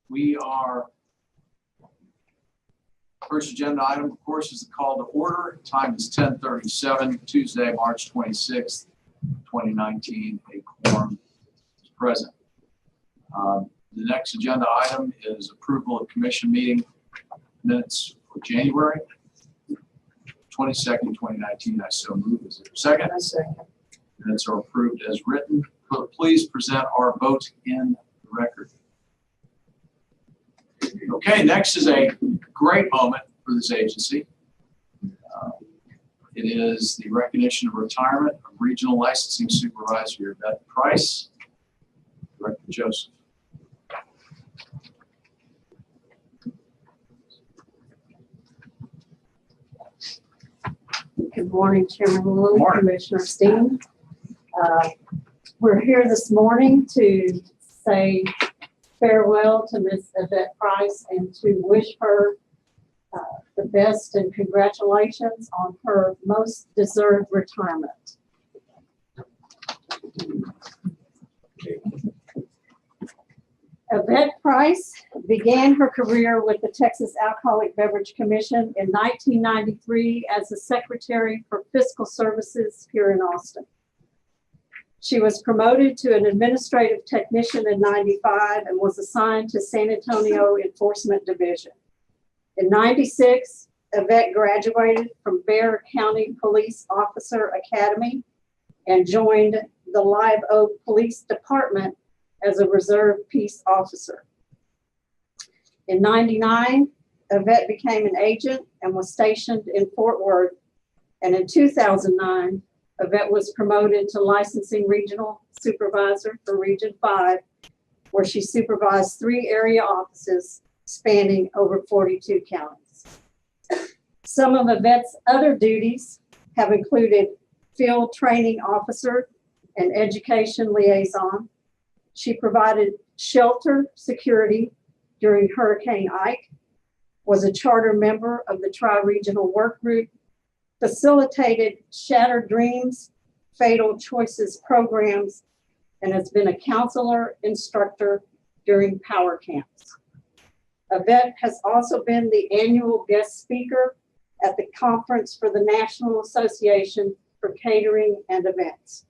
We are, first agenda item, of course, is the call to order. Time is 10:37, Tuesday, March 26th, 2019. A quorum is present. The next agenda item is approval of commission meeting minutes for January 22nd, 2019. I so move. Is there a second? I second. Minutes are approved as written. Please present our vote in the record. Okay, next is a great moment for this agency. It is the recognition of retirement of Regional Licensing Supervisor Yvette Price. Director Joseph. Good morning, Chairman Lilly, Commissioner Steen. We're here this morning to say farewell to Ms. Yvette Price and to wish her the best and congratulations on her most deserved retirement. Yvette Price began her career with the Texas Alcoholic Beverage Commission in 1993 as the Secretary for Fiscal Services here in Austin. She was promoted to an administrative technician in 95 and was assigned to San Antonio Enforcement Division. In 96, Yvette graduated from Bexar County Police Officer Academy and joined the Live Oak Police Department as a reserve peace officer. In 99, Yvette became an agent and was stationed in Fort Worth. And in 2009, Yvette was promoted to licensing regional supervisor for Region 5, where she supervised 3 area offices spanning over 42 counties. Some of Yvette's other duties have included field training officer and education liaison. She provided shelter security during Hurricane Ike, was a charter member of the Tri-Regional Work Group, facilitated Shattered Dreams, Fatal Choices programs, and has been a counselor instructor during power camps. Yvette has also been the annual guest speaker at the Conference for the National Association for Catering and Events.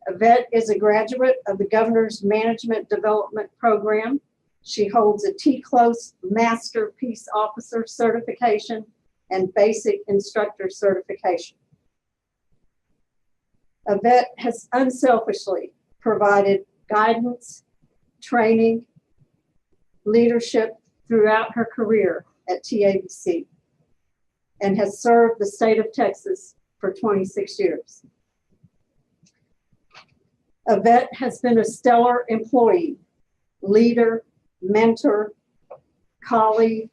Yvette is a graduate of the Governor's Management Development Program. She holds a T-Close Master Peace Officer certification and Basic Instructor certification. Yvette has unselfishly provided guidance, training, leadership throughout her career at TABC and has served the state of Texas for 26 years. Yvette has been a stellar employee, leader, mentor, colleague,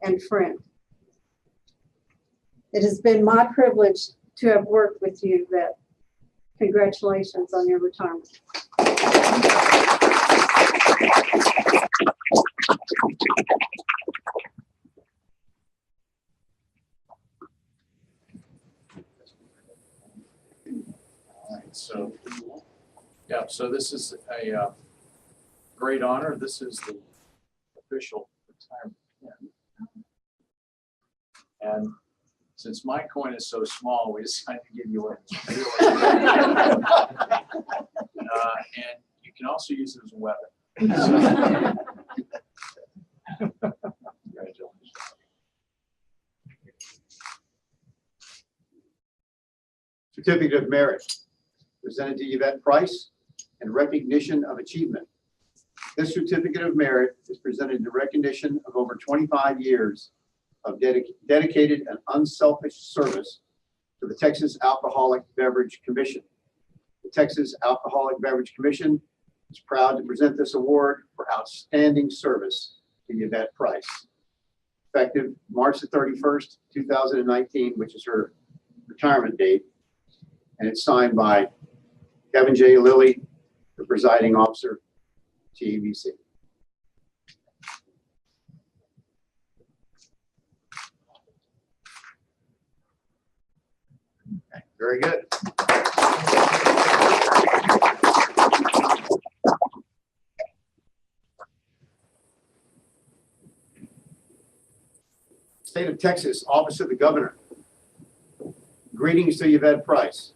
and friend. It has been my privilege to have worked with you, Yvette. Congratulations on your retirement. All right, so yeah, so this is a great honor. This is the official retirement pin. And since my coin is so small, we decided to give you one. And you can also use it as a weapon. So, congratulations. Certificate of Merit presented to Yvette Price in recognition of achievement. This Certificate of Merit is presented in recognition of over 25 years of dedicated and unselfish service to the Texas Alcoholic Beverage Commission. The Texas Alcoholic Beverage Commission is proud to present this award for outstanding service to Yvette Price. Effective March the 31st, 2019, which is her retirement date, and it's signed by Kevin J. Lilly, the presiding officer, TABC. Okay, very good. Texas Office of the Governor. Greetings to Yvette Price.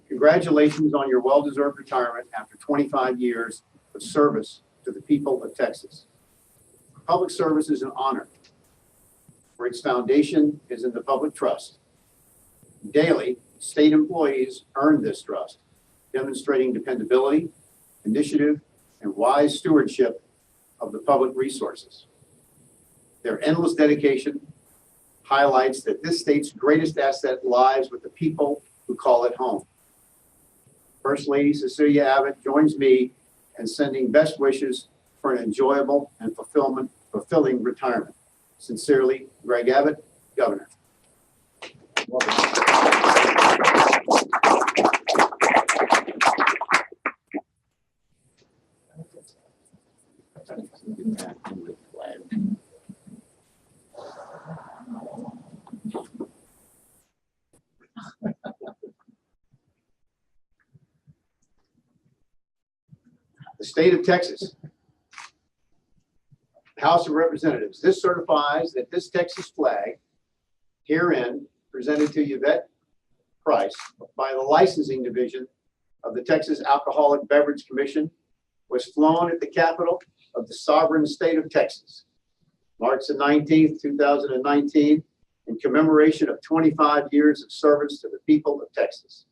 Congratulations on your well-deserved retirement after 25 years of service to the people of Texas. Public service is an honor, for its foundation is in the public trust. Daily, state employees earn this trust, demonstrating dependability, initiative, and wise stewardship of the public resources. Their endless dedication highlights that this state's greatest asset lies with the people who call it home. First Lady Cecilia Abbott joins me in sending best wishes for an enjoyable and fulfilling retirement. Sincerely, Greg Abbott, Governor. The state of Texas. House of Representatives. This certifies that this Texas flag herein presented to Yvette Price by the licensing division of the Texas Alcoholic Beverage Commission was flown at the capital of the sovereign state of Texas, March the 19th, 2019, in commemoration of 25 years of service to the people of Texas.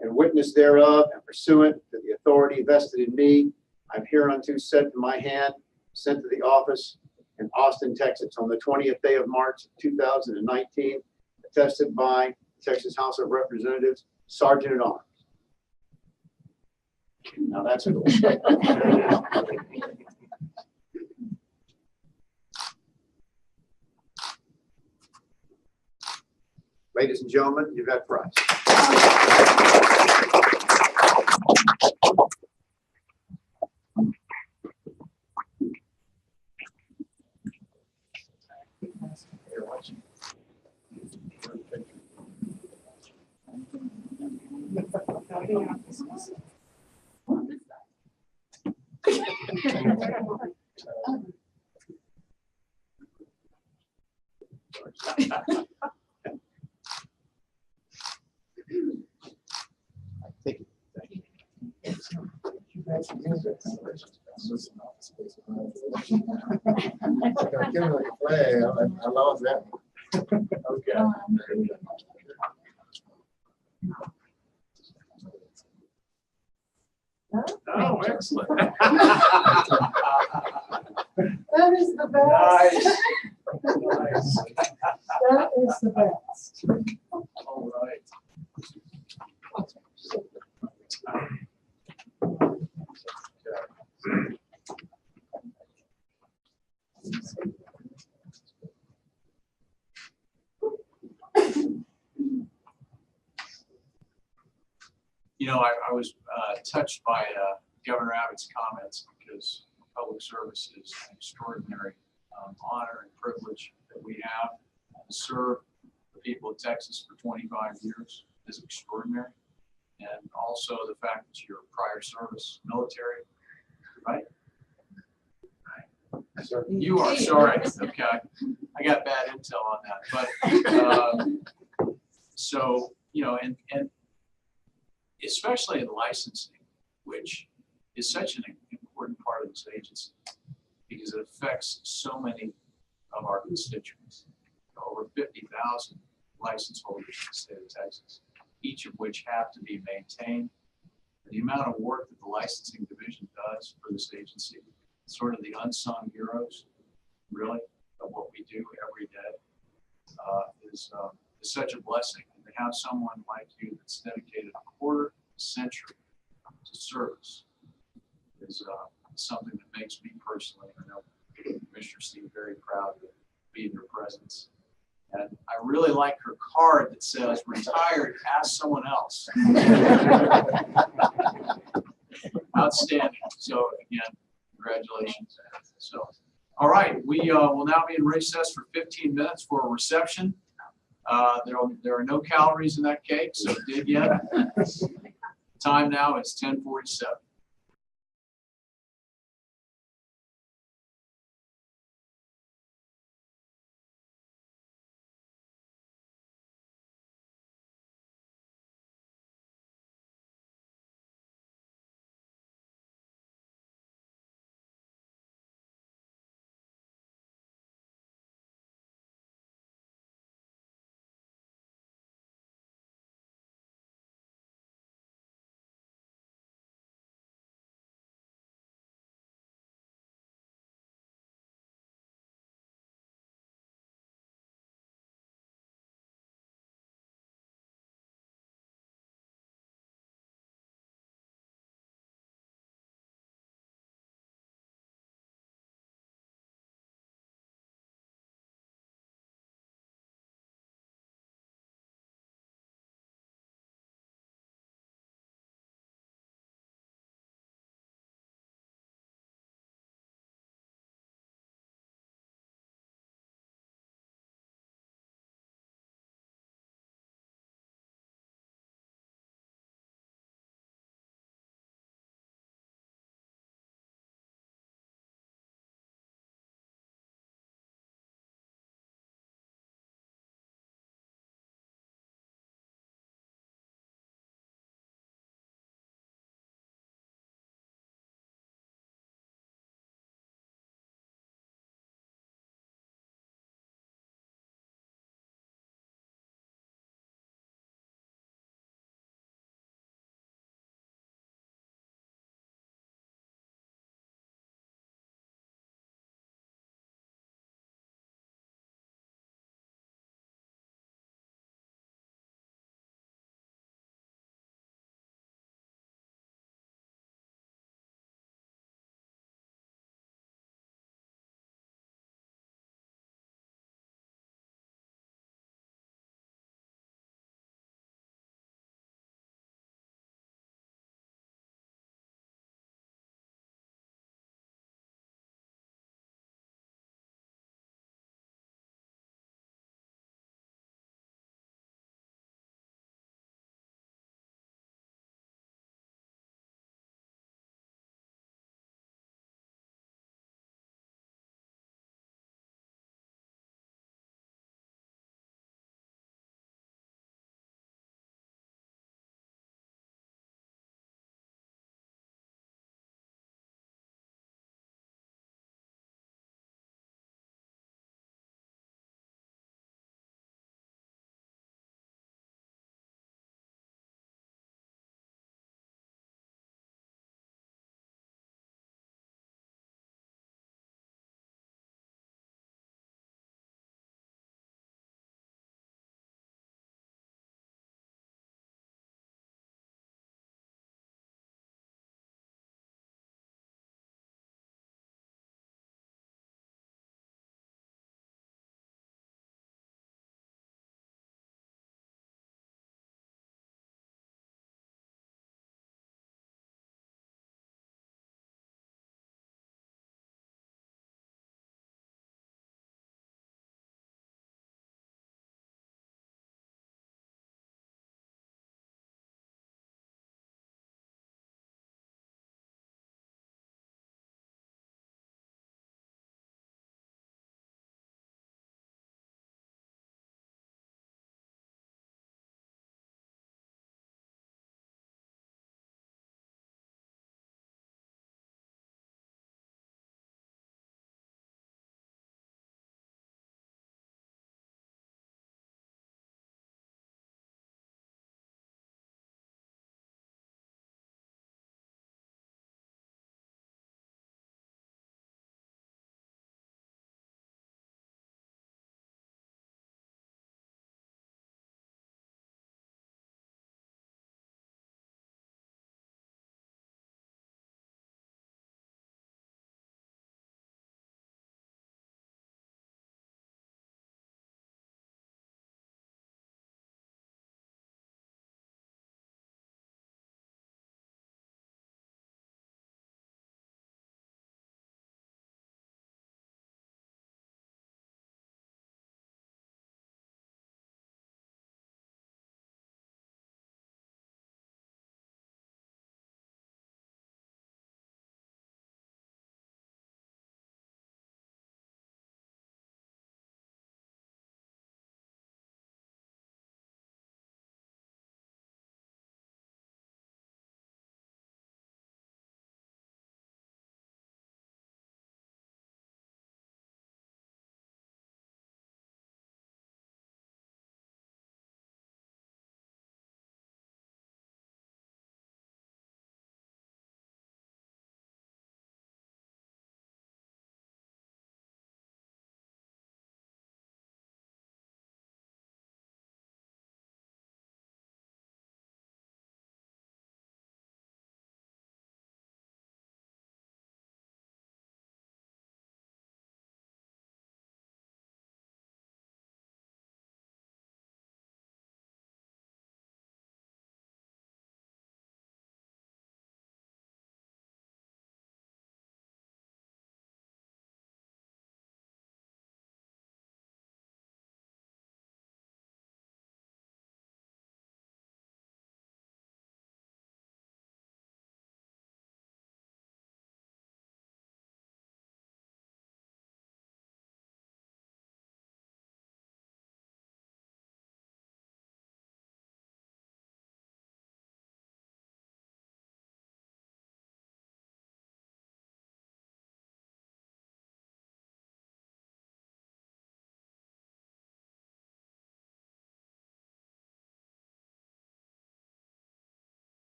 In witness thereof and pursuant to the authority vested in me, I'm hereunto set to my hand, sent to the office in Austin, Texas on the 20th day of March 2019, attested by the Texas House of Representatives, Sergeant at Arms. Now that's cool. Ladies and gentlemen, Yvette Price. Thank you. I lost that. Okay. Oh, excellent. That is the best. Nice. Nice. That is the best. All right. You know, I was touched by Governor Abbott's comments because public service is an extraordinary honor and privilege that we have. To serve the people of Texas for 25 years is extraordinary. And also the fact that you're prior service military, right? Sir. You are, sorry, okay. I got bad intel on that, but so, you know, and especially in licensing, which is such an important part of this agency because it affects so many of our constituents. Over 50,000 license holders in the state of Texas, each of which have to be maintained. The amount of work that the licensing division does for this agency, sort of the unsung heroes, really, of what we do every day, is such a blessing. And to have someone like you that's dedicated a quarter century to service is something that makes me personally, I know Commissioner Steve, very proud to be in your presence. And I really like her card that says, retired, ask someone else. Outstanding. So again, congratulations. So, all right, we will now be in recess for 15 minutes for a reception. There are no calories in that cake, so dig in. Time now is 10:47.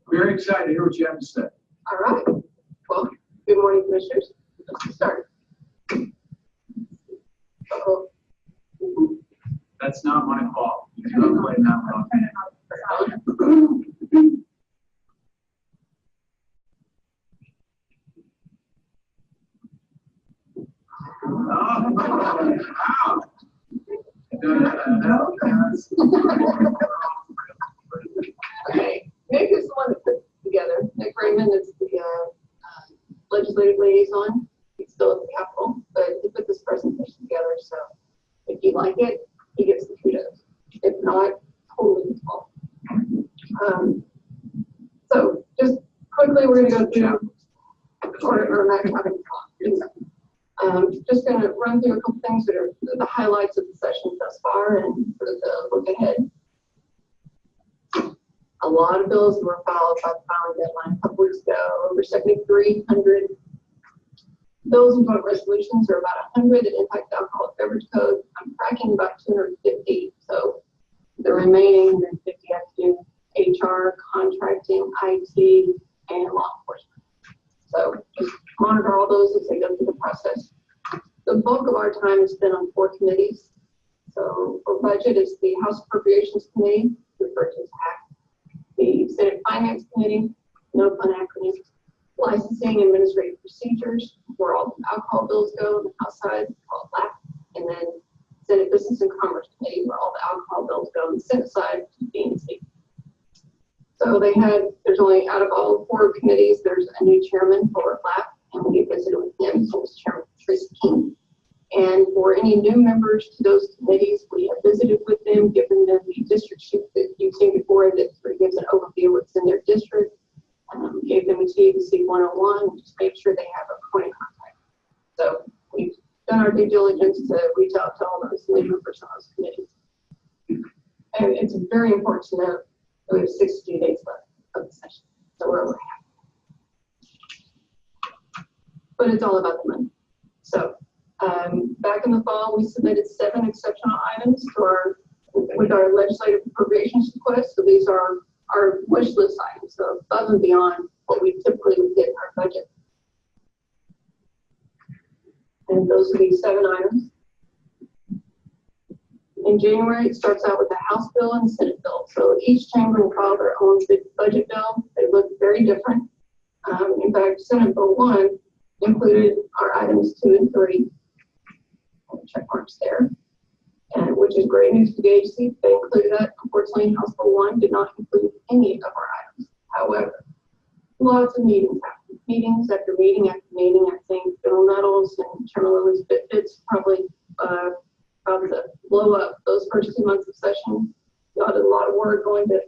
Very excited to hear what you have to say. All right. Well, good morning, commissioners. Let's start. Uh-oh. That's not my fault. You don't blame that one. Okay, Nick is the one that put it together. Nick Raymond is the legislative liaison. He's still at the Capitol, but he put this presentation together. So if you like it, he gets the kudos. If not, totally his fault. So just quickly, we're going to go through, or not having just going to run through a couple things that are the highlights of the session thus far and sort of the look ahead. A lot of bills were filed by the filing deadline a couple weeks ago. Over 7,300 bills and vote resolutions, are about 100 that impact the alcoholic beverage code. I'm tracking about 250. So the remaining 150 have to do HR, contracting, IT, and law enforcement. So just monitor all those as they go through the process. The bulk of our time is spent on 4 committees. So for budget is the House Appropriations Committee, referred to as HAC, the Senate Finance Committee, no fun acronym, Licensing and Administrative Procedures, where all the alcohol bills go on the House side, called LAP, and then Senate Business and Commerce Committee, where all the alcohol bills go on the Senate side, B&C. So there's only, out of all 4 committees, there's a new chairman for LAP, and we visited with him, so it's Chairman Tracy King. And for any new members to those committees, we have visited with them, given them the district sheet that you've seen before that sort of gives an overview of what's in their district, gave them a TABC 101, and just make sure they have a point of contact. So we've done our due diligence to reach out to all those new members on those committees. And it's very important to note that we have 62 days left of the session, so we're over half. But it's all about the money. So back in the fall, we submitted 7 exceptional items with our legislative appropriations request. So these are our wish list items, so above and beyond what we typically would get in our budget. And those are these 7 items. In January, it starts out with the House bill and the Senate bill. So each chamber will file their own budget bill. They look very different. In fact, Senate Bill 1 included our items 2 and 3. Check marks there, and which is great news for the agency. They included that. Unfortunately, House Bill 1 did not include any of our items. However, lots of meetings happened. Meetings after meeting after meeting. I think Bill Nettles and Chairman Lily's Fitbits probably about to blow up those first 2 months of session. Y'all did a lot of work going to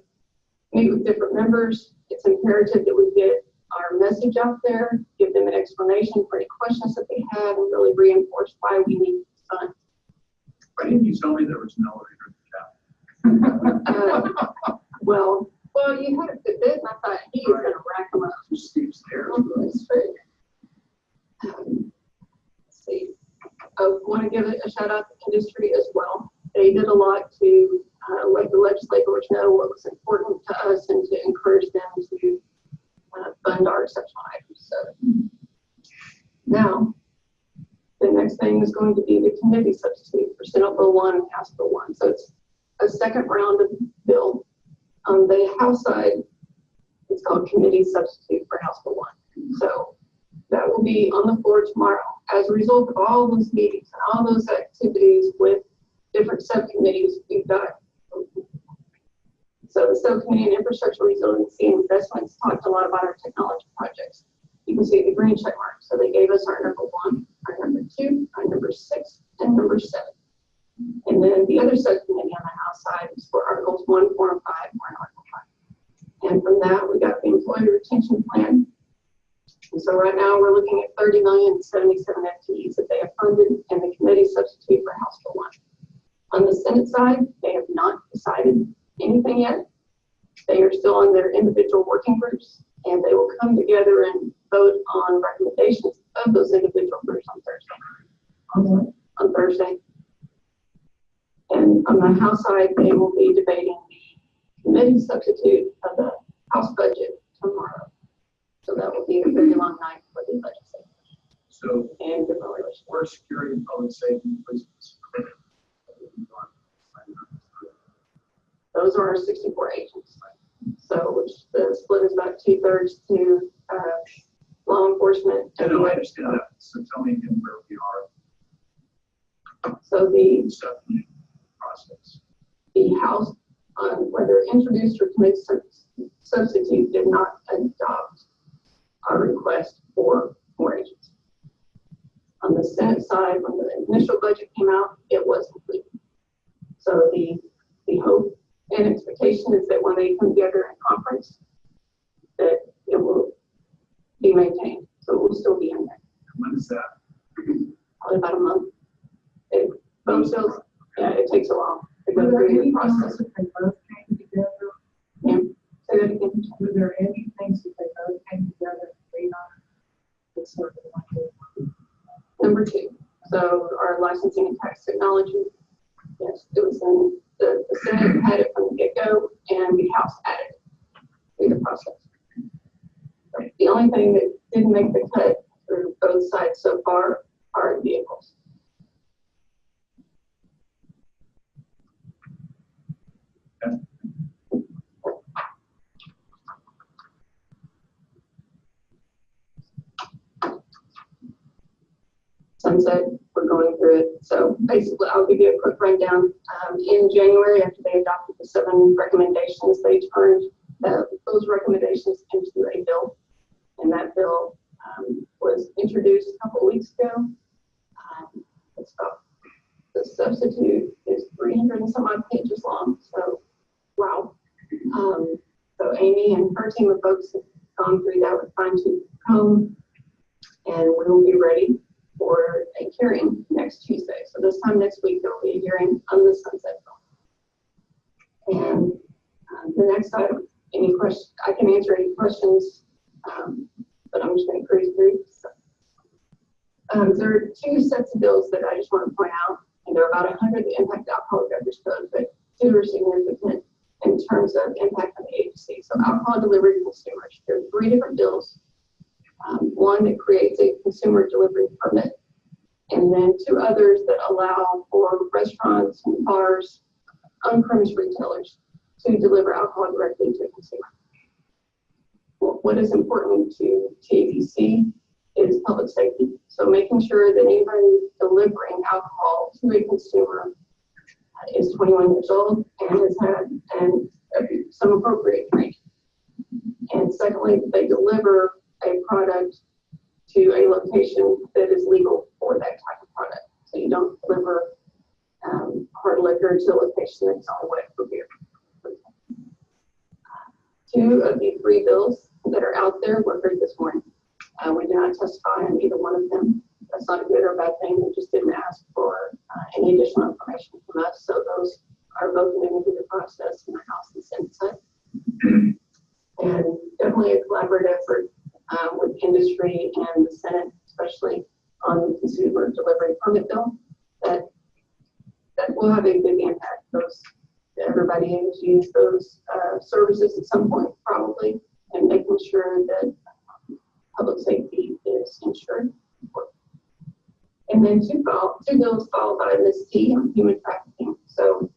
meet with different members. It's imperative that we get our message out there, give them an explanation for any questions that they have, and really reinforce why we need this done. Why didn't you tell me there was no elevator Well, you had a good bit, and I thought he was going to rack them up. Steep stairs. Let's see. I want to give a shout out to industry as well. They did a lot to let the legislators know what was important to us and to encourage them to fund our exceptional items. So now, the next thing is going to be the committee substitute for Senate Bill 1 and House Bill 1. So it's a second round of bill. On the House side, it's called committee substitute for House Bill 1. So that will be on the floor tomorrow. As a result of all those meetings and all those activities with different subcommittees, we've got. So the subcommittee on infrastructure resiliency and investments talked a lot about our technology projects. You can see the green check mark. So they gave us our number 1, our number 2, our number 6, and number 7. And then the other subcommittee on the House side is for Articles 1, 4, and 5, or Article 5. And from that, we got the employee retention plan. And so right now we're looking at 30,077 FTEs that they have funded, and the committee substitute for House Bill 1. On the Senate side, they have not decided anything yet. They are still on their individual working groups, and they will come together and vote on recommendations of those individual groups on Thursday. On Thursday. And on the House side, they will be debating committee substitute of the House budget tomorrow. So that will be a very long night for the legislature So and different relations. for security and public safety, please. Those are our 64 agents. So which the split is about 2/3 to law enforcement. I know, I understand that. So tell me again where we are. So the Stuff process. House, whether introduced or committee substitute, did not adopt our request for more agents. On the Senate side, when the initial budget came out, it was complete. So the hope and expectation is that when they come together in conference, that it will be maintained. So it will still be in there. When is that? Probably about a month. Both bills, yeah, it takes a while to go Were there through any the process. things that they both came together? Yeah. Say that again. Were there any things that they both came together and agreed on? That's sort of like Number 2, so our licensing and tax technology. Yes, it was in the Senate had it from the get-go and the House added it through the process. So the only thing that didn't make the cut through both sides so far are vehicles. Sunset, we're going through it. So basically, I'll give you a quick rundown. In January, after they adopted the 7 recommendations, they turned those recommendations into a bill. And that bill was introduced a couple of weeks ago. It's about, the substitute is 300 and some odd pages long. So, wow. So Amy and her team of folks have gone through that with fine-tooth comb, and we will be ready for a hearing next Tuesday. So this time next week, there will be a hearing on the sunset bill. And the next item, any questions, I can answer any questions, but I'm just going to cruise through. So, there are 2 sets of bills that I just want to point out, and there are about 100 that impact the alcohol beverage code, but 2 are significant in terms of impact on the agency. So alcohol delivery to consumers. There are 3 different bills. One that creates a consumer delivery permit, and then 2 others that allow for restaurants and bars, on-premise retailers to deliver alcohol directly to a consumer. What is important to TABC is public safety. So making sure that anybody delivering alcohol to a consumer is 21 years old and has had some appropriate training. And secondly, they deliver a product to a location that is legal for that type of product. So you don't deliver hard liquor to a location that's on wet for beer. 2 of the 3 bills that are out there were heard this morning. We did not testify on either one of them. That's not a good or bad thing. We just didn't ask for any additional information from us. So those are both moving through the process in the House and Senate side. And definitely a collaborative effort with industry and the Senate, especially on the consumer delivery permit bill, that will have a big impact. Everybody has used those services at some point, probably, and making sure that public safety is ensured. And then 2 bills followed by Ms. T on human trafficking. So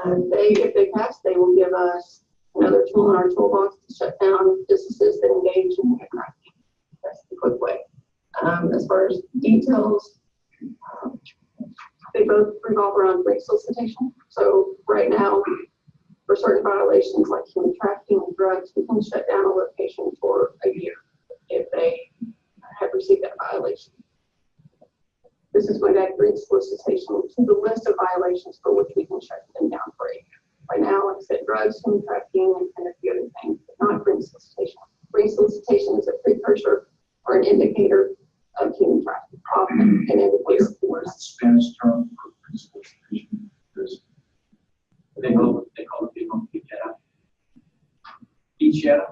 if they pass, they will give us another tool in our toolbox to shut down businesses that engage in human trafficking. That's the quick way. As far as details, they both revolve around drink solicitation. So right now, for certain violations like human trafficking and drugs, we can shut down a location for a year if they have received that violation. This is going to add drink solicitation to the list of violations for which we can shut them down for a year. Right now, like I said, drugs, human trafficking, and a few other things, but not drink solicitation. Drink solicitation is a precursor or an indicator of human trafficking, often an indicator. What is the Spanish term for solicitation? They call the people pichera. Pichera?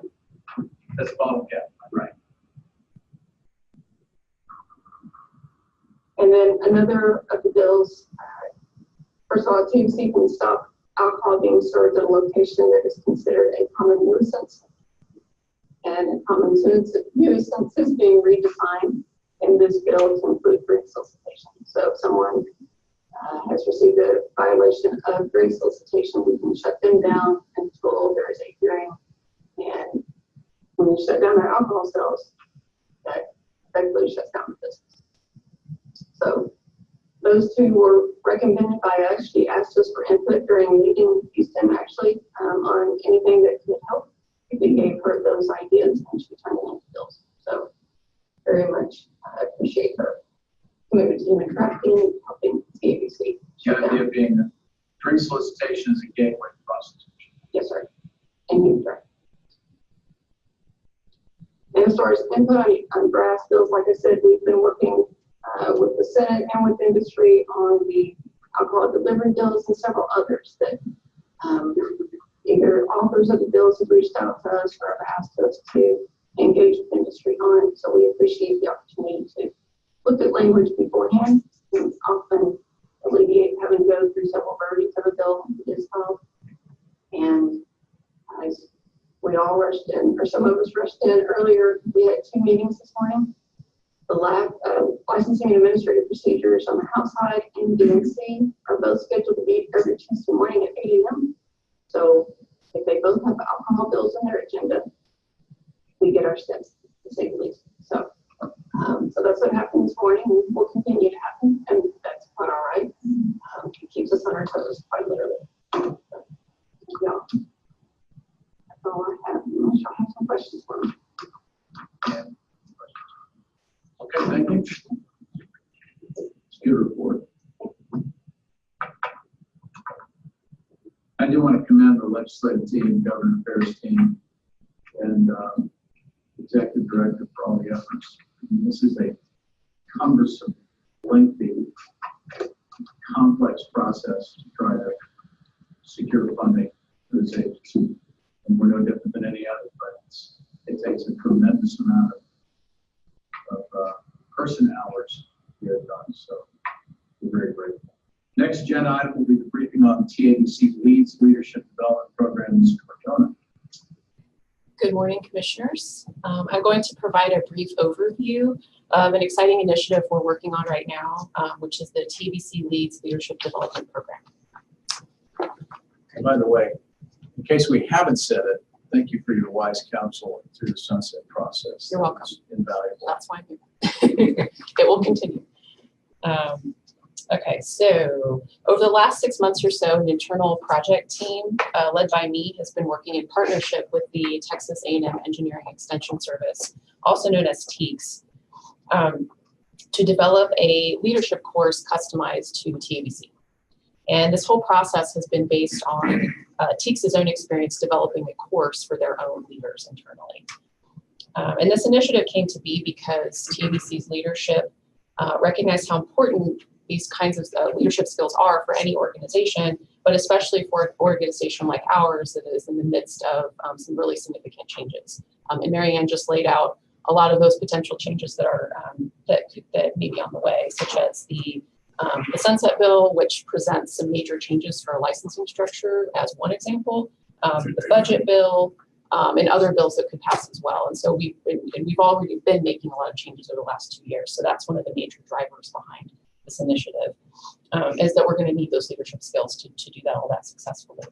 That's bottle cap, right? And then another of the bills, first of all, TABC can stop alcohol being served at a location that is considered a common nuisance. And a common nuisance is being redefined in this bill to include drink solicitation. So if someone has received a violation of drink solicitation, we can shut them down until there is a hearing. And when you shut down their alcohol sales, that effectively shuts down the business. So those two were recommended by us. She asked us for input during a meeting with Houston, actually, on anything that could help. We gave her those ideas and she turned them into bills. So very much appreciate her commitment to human trafficking, helping TABC. The idea being that drink solicitation is a gateway to prostitution. Yes, sir. And human trafficking. And as far as input on brass bills, like I said, we've been working with the Senate and with industry on the alcohol delivery bills and several others that either authors of the bills have reached out to us or have asked us to engage with industry on. So we appreciate the opportunity to look at language beforehand and often alleviate having to go through several versions of a bill that is filed. And we all rushed in, or some of us rushed in earlier. We had 2 meetings this morning. The licensing and administrative procedures on the House side and DNC are both scheduled to be every Tuesday morning at 8 a.m. So if they both have alcohol bills on their agenda, we get our steps, to say the least. So, so that's what happened this morning and will continue to happen, and that's quite all right. It keeps us on our toes, quite literally. So, yeah. That's all I have. Unless y'all have some questions for me. Okay, thank you. It's a good report. I do want to commend the legislative team, government affairs team, and executive director for all the efforts. I mean, this is a cumbersome, lengthy, complex process to try to secure funding for this agency. And we're no different than any other, but it takes a tremendous amount of person hours to get it done. So we're very grateful. Next agenda item will be the briefing on TABC Leads Leadership Development Program. Ms. Cardona. Good morning, Commissioners. I'm going to provide a brief overview of an exciting initiative we're working on right now, which is the TABC Leads Leadership Development Program. And by the way, in case we haven't said it, thank you for your wise counsel through the sunset process. You're welcome. It's invaluable. That's why I'm here. It will continue. Okay, so over the last 6 months or so, an internal project team led by me has been working in partnership with the Texas A&M Engineering Extension Service, also known as TEEX, to develop a leadership course customized to TABC. And this whole process has been based on TEEX's own experience developing a course for their own leaders internally. And this initiative came to be because TABC's leadership recognized how important these kinds of leadership skills are for any organization, but especially for an organization like ours that is in the midst of some really significant changes. And Marianne just laid out a lot of those potential changes that are that may be on the way, such as the Sunset Bill, which presents some major changes for our licensing structure as one example, the budget bill, and other bills that could pass as well. And so we've already been making a lot of changes over the last 2 years. So that's one of the major drivers behind this initiative, is that we're going to need those leadership skills to do that all that successfully.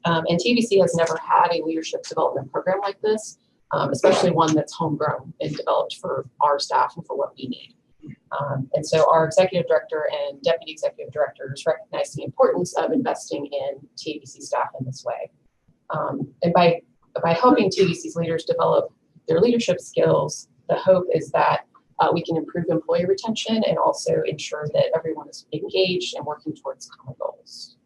And TABC has never had a leadership development program like this, especially one that's homegrown and developed for our staff and for what we need. And so our executive director and deputy executive directors recognize the importance of investing in TABC staff in this way. And by helping TABC's leaders develop their leadership skills, the hope is that we can improve employee retention and also ensure that everyone is engaged and working towards common goals.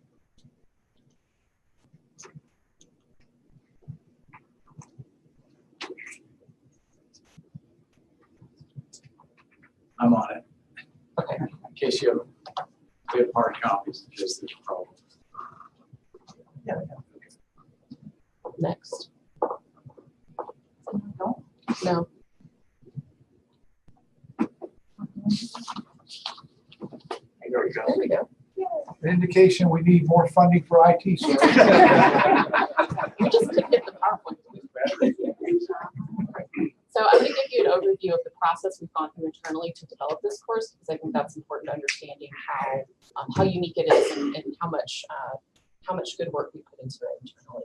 I'm on it. Okay. In case we have hard copies, in case there's a problem. Yeah. Next. No. There we go. There we go. an indication we need more funding for IT services. You just couldn't hit the PowerPoint. So I'm going to give you an overview of the process we've gone through internally to develop this course, because I think that's important to understanding how unique it is and how much good work we put into it internally.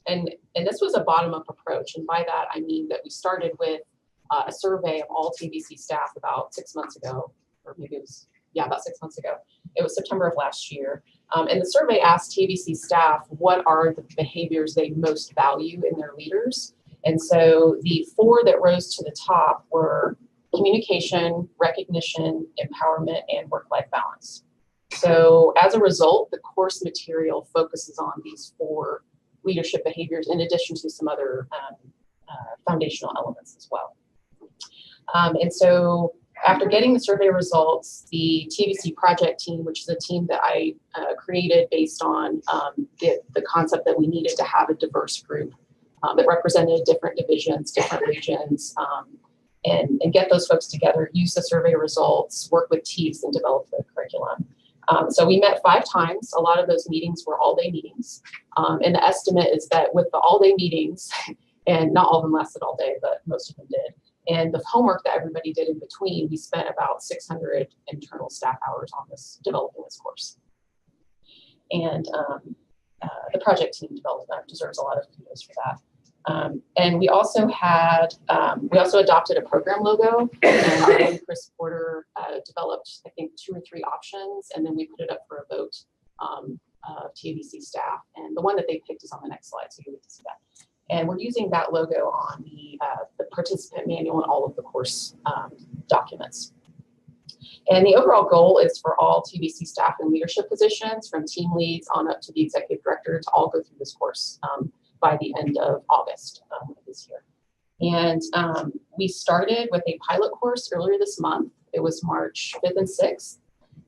And this was a bottom-up approach, and by that I mean that we started with a survey of all TABC staff about 6 months ago, or maybe it was, yeah, about 6 months ago. It was September of last year. And the survey asked TABC staff what are the behaviors they most value in their leaders. And so the 4 that rose to the top were communication, recognition, empowerment, and work-life balance. So as a result, the course material focuses on these 4 leadership behaviors in addition to some other foundational elements as well. And so after getting the survey results, the TABC project team, which is a team that I created based on the concept that we needed to have a diverse group that represented different divisions, different regions, and get those folks together, use the survey results, work with TEES, and develop the curriculum. So we met 5 times. A lot of those meetings were all-day meetings. And the estimate is that with the all-day meetings, and not all of them lasted all day, but most of them did, and the homework that everybody did in between, we spent about 600 internal staff hours on this, developing this course. And the project team deserves a lot of kudos for that. And we also had, we also adopted a program logo, and our own Chris Porter developed, I think, 2 or 3 options, and then we put it up for a vote of TABC staff. And the one that they picked is on the next slide, so you get to see that. And we're using that logo on the participant manual and all of the course documents. And the overall goal is for all TABC staff in leadership positions, from team leads on up to the executive director, to all go through this course by the end of August of this year. And we started with a pilot course earlier this month. It was March 5th and 6th.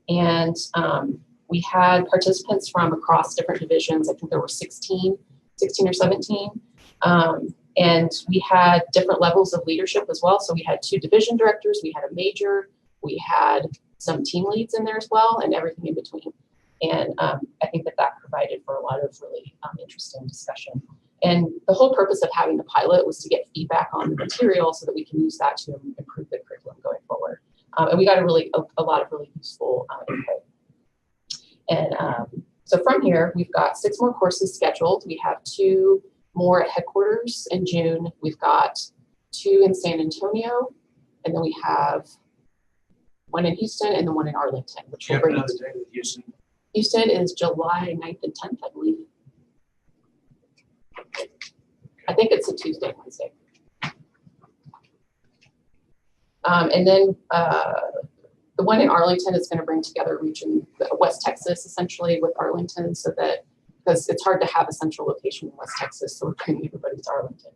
And we had participants from across different divisions. I think there were 16 or 17. And we had different levels of leadership as well. So we had 2 division directors, we had a major, we had some team leads in there as well, and everything in between. And I think that provided for a lot of really interesting discussion. And the whole purpose of having the pilot was to get feedback on the material so that we can use that to improve the curriculum going forward. And we got a lot of really useful input. And so from here, we've got 6 more courses scheduled. We have 2 more at headquarters in June. We've got 2 in San Antonio, and then we have 1 in Houston and then 1 in Arlington, which will bring another day with Houston. Houston is July 9th and 10th, I believe. I think it's a Tuesday, Wednesday. And then the 1 in Arlington is going to bring together region West Texas essentially with Arlington, so that, because it's hard to have a central location in West Texas, so we're bringing everybody to Arlington.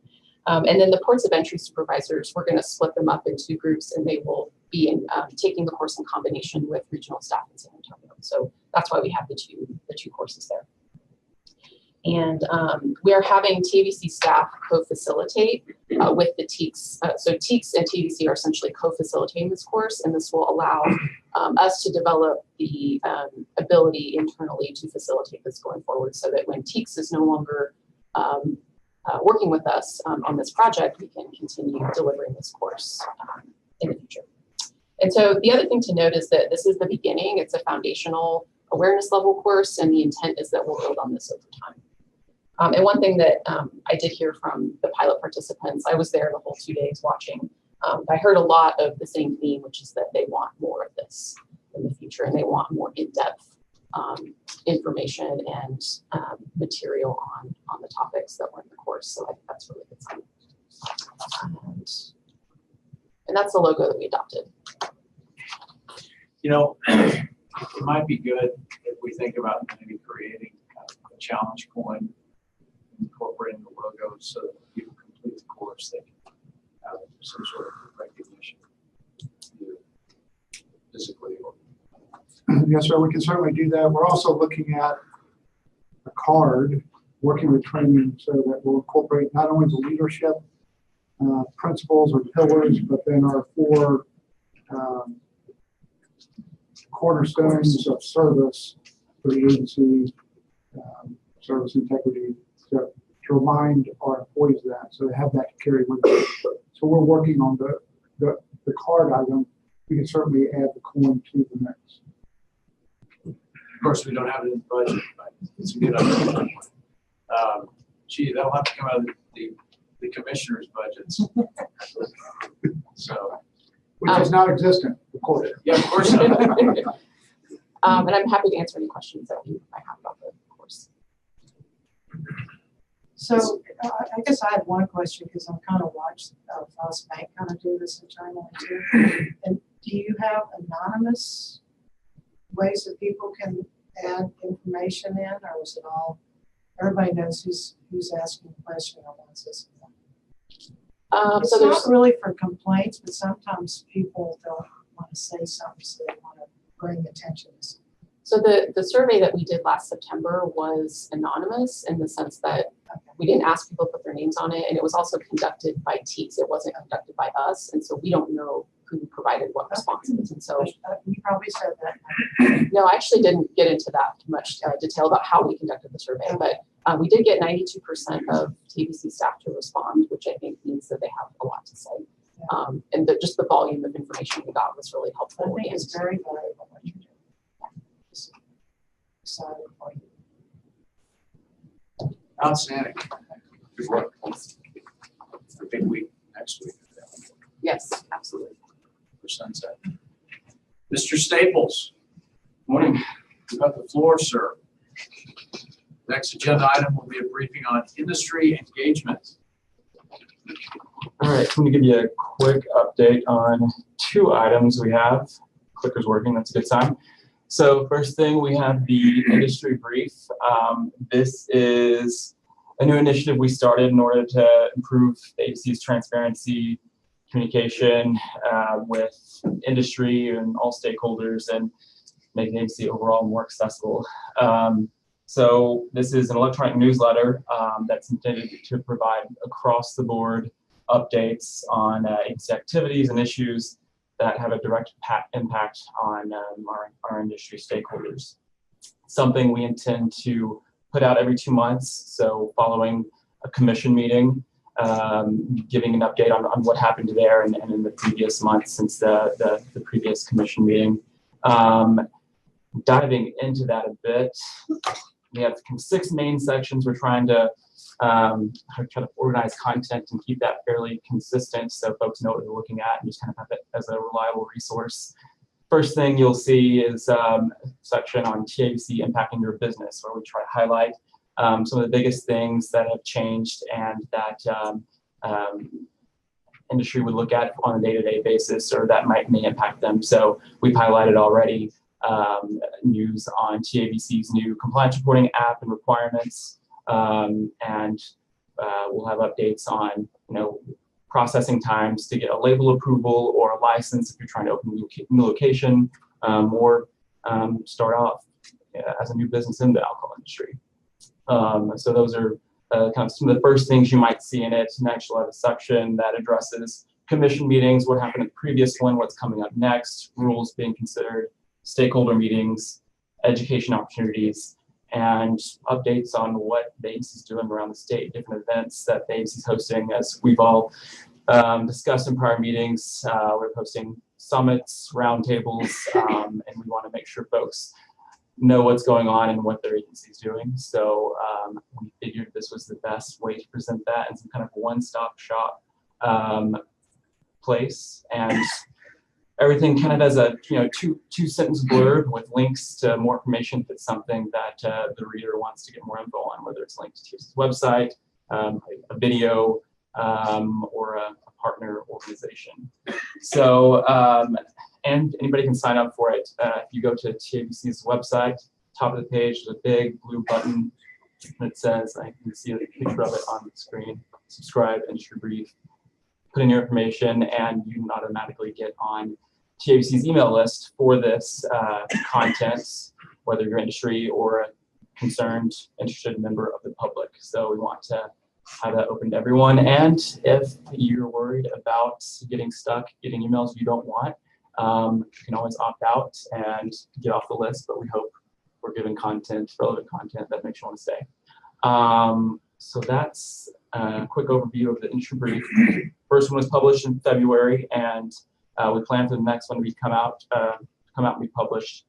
And then the ports of entry supervisors, we're going to split them up into groups, and they will be taking the course in combination with regional staff in San Antonio. So that's why we have the two courses there. And we are having TABC staff co-facilitate with the TEECs. So TEECs and TABC are essentially co-facilitating this course, and this will allow us to develop the ability internally to facilitate this going forward, so that when TEECs is no longer working with us on this project, we can continue delivering this course in the future. And so the other thing to note is that this is the beginning. It's a foundational awareness level course, and the intent is that we'll build on this over time. And one thing that I did hear from the pilot participants, I was there the whole 2 days watching, I heard a lot of the same theme, which is that they want more of this in the future, and they want more in-depth information and material on the topics that were in the course. So I think that's really good sign. And that's the logo that we adopted. You know, it might be good if we think about maybe creating a challenge coin, incorporating the logo, so that people complete the course, they can have some sort of recognition, either physically or. Yes, sir, we can certainly do that. We're also looking at a card, working with training, so that we'll incorporate not only the leadership principles or pillars, but then our 4 cornerstones of service for the agency, service integrity, to remind our employees of that, so they have that to carry with them. So we're working on the card item. We can certainly add the coin to the mix. Of course, we don't have it in the budget, but it's a good idea. Gee, that'll have to come out of the commissioner's budgets. So, Which is not existent, of course. yeah, of course not. And I'm happy to answer any questions that you might have about the course. So I guess I had one question because I'm kind of watched Frost Bank kind of do this in China too. And do you have anonymous ways that people can add information in, or is it all, everybody knows who's asking the question or wants this? It's So there's not really for complaints, but sometimes people don't want to say something, so they want to bring attention to something. So the survey that we did last September was anonymous in the sense that we didn't ask people to put their names on it, and it was also conducted by TABC. It wasn't conducted by us, and so we don't know who provided what responses. And so, You probably said that. no, I actually didn't get into that much detail about how we conducted the survey, but we did get 92% of TABC staff to respond, which I think means that they have a lot to say. And just the volume of information we got was really helpful. I think and- it's very valuable what you do. Just excited for you. Outstanding. Good work. It's a big week next week Yes, absolutely. for Sunset. Mr. Staples. Morning. You got the floor, sir. Next agenda item will be a briefing on industry engagement. All right, I'm going to give you a quick update on 2 items we have. Clicker's working, that's a good sign. So first thing, we have the industry brief. This is a new initiative we started in order to improve the agency's transparency, communication with industry and all stakeholders, and make the agency overall more accessible. So this is an electronic newsletter that's intended to provide across the board updates on agency activities and issues that have a direct impact on our industry stakeholders. Something we intend to put out every 2 months. So following a commission meeting, giving an update on what happened there and in the previous month since the previous commission meeting. Diving into that a bit, we have 6 main sections. We're trying to try to organize content and keep that fairly consistent so folks know what they're looking at and just kind of have it as a reliable resource. First thing you'll see is a section on TABC impacting your business, where we try to highlight some of the biggest things that have changed and that industry would look at on a day-to-day basis, or that may impact them. So we've highlighted already news on TABC's new compliance reporting app and requirements. And we'll have updates on, processing times to get a label approval or a license if you're trying to open a new location, or start off as a new business in the alcohol industry. So those are kind of some of the first things you might see in it. Next, you'll have a section that addresses commission meetings, what happened in the previous one, what's coming up next, rules being considered, stakeholder meetings, education opportunities, and updates on what the agency is doing around the state, different events that the agency is hosting. As we've all discussed in prior meetings, we're hosting summits, roundtables, and we want to make sure folks know what's going on and what their agency is doing. So we figured this was the best way to present that in some kind of one-stop shop place. And everything kind of as a two-sentence blurb with links to more information if it's something that the reader wants to get more info on, whether it's linked to TABC's website, a video, or a partner organization. So, and anybody can sign up for it. If you go to TABC's website, top of the page, there's a big blue button that says, I can see a picture of it on the screen, subscribe, industry brief, put in your information, and you can automatically get on TABC's email list for this content, whether you're industry or a concerned, interested member of the public. So we want to have that open to everyone. And if you're worried about getting stuck, getting emails you don't want, you can always opt out and get off the list, but we hope we're giving content, relevant content that makes you want to stay. So that's a quick overview of the industry brief. First one was published in February, and we plan for the next one to come out and be published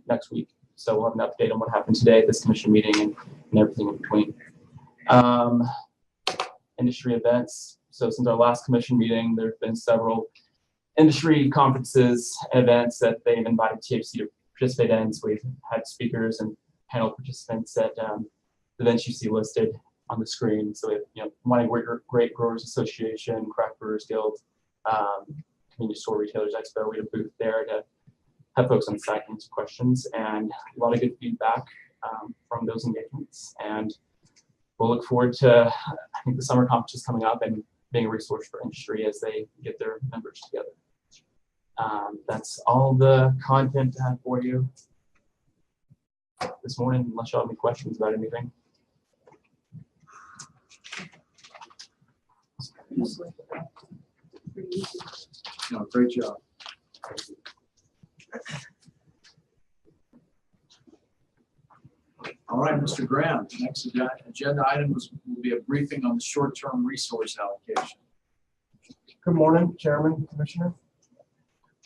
next week. So we'll have an update on what happened today at this commission meeting and everything in between. Industry events. So since our last commission meeting, there have been several industry conferences and events that they've invited TABC to participate in. So we've had speakers and panel participants at the events you see listed on the screen. So we have, Wine Great Growers Association, Craft Brewers Guild, Convenience Store Retailers Expo. We had a booth there to have folks on site answer questions, and a lot of good feedback from those engagements. And we'll look forward to, I think, the summer conference is coming up and being a resource for industry as they get their members together. That's all the content I have for you this morning, unless you have any questions about anything. No, great job. All right, Mr. Graham, next agenda item will be a briefing on the short-term resource allocation. Good morning, Chairman, Commissioner.